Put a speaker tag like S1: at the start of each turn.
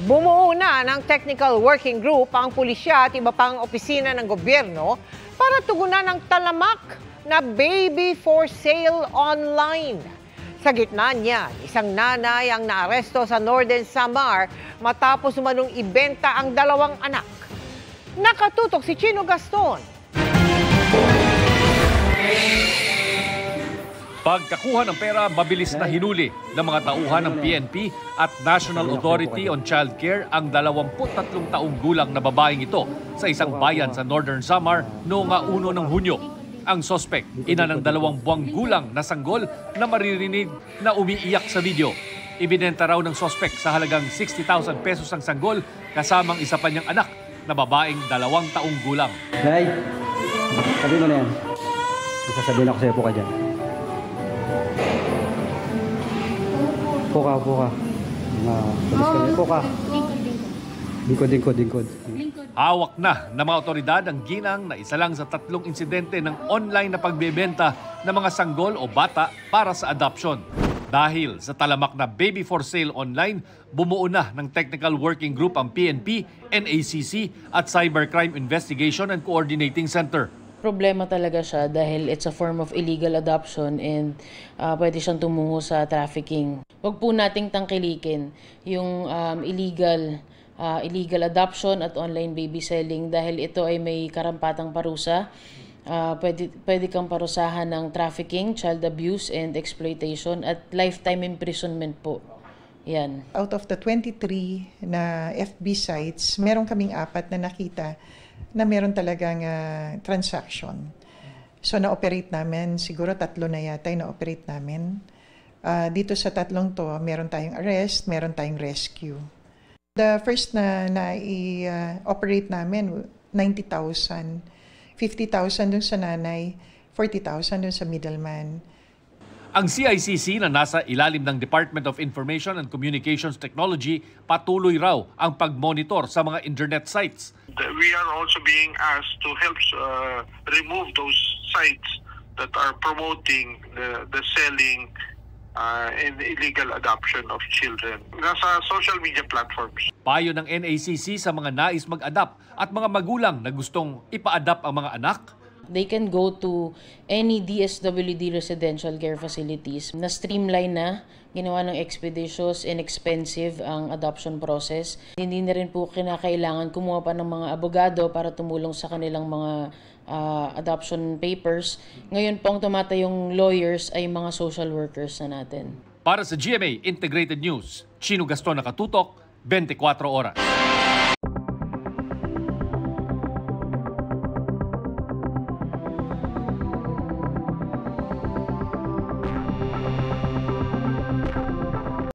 S1: Bumuo na ng technical working group ang pulisya at iba pang opisina ng gobyerno para tugunan ang talamak na baby for sale online. Sa gitna niyan, isang nanay ang naaresto sa Northern Samar matapos umanong ibenta ang 2 anak. Nakatutok si Chino Gaston.
S2: Pagkakuha ng pera, mabilis na hinuli ng mga tauhan ng PNP at National Authority on Child Care ang 23 taong gulang na babaeng ito sa isang bayan sa Northern Samar noong 1 ng Hunyo. Ang sospek, ina ng 2 buwang gulang na sanggol na maririnig na umiiyak sa video. Ibinenta raw ng sospek sa halagang 60,000 pesos ang sanggol kasamang isa pa niyang anak na babaeng 2 taong gulang.
S3: Nay, sabi mo na yan. Sasabihin ako sa'yo po ka dyan. Puka. Puka. Lingkod.
S2: Hawak na ng mga otoridad ang ginang na isa lang sa 3 insidente ng online na pagbebenta ng mga sanggol o bata para sa adoption. Dahil sa talamak na baby for sale online, bumuo na ng Technical Working Group ang PNP, NACC at Cybercrime Investigation and Coordinating Center.
S4: Problema talaga siya dahil it's a form of illegal adoption and pwede siyang tumungo sa trafficking. Huwag po nating tangkilikin yung illegal adoption at online baby selling dahil ito ay may karampatang parusa. Pwede kang parusahan ng trafficking, child abuse and exploitation at lifetime imprisonment po. Yan.
S5: Out of the 23 na FB sites, meron kaming 4 na nakita na meron talagang transaction. So na-operate namin, siguro 3 na yata yung na-operate namin. Dito sa 3 to, meron tayong arrest, meron tayong rescue. The first na i-operate namin, 90,000, 50,000 dun sa nanay, 40,000 dun sa middleman.
S2: Ang CICC na nasa ilalim ng Department of Information and Communications Technology patuloy raw ang pag-monitor sa mga internet sites.
S6: We are also being asked to help remove those sites that are promoting the selling and illegal adoption of children. Nasa social media platforms.
S2: Payo ng NACC sa mga nais mag-adapt at mga magulang na gustong ipa-adapt ang mga anak.
S4: They can go to any DSWD residential care facilities na streamline na, ginawa ng expeditious, inexpensive ang adoption process. Hindi na rin po kinakailangan kumuha pa ng mga abogado para tumulong sa kanilang mga adoption papers. Ngayon pong tumatayong lawyers ay mga social workers na natin.
S2: Para sa GMA Integrated News, Chino Gaston, nakatutok, 24 oras.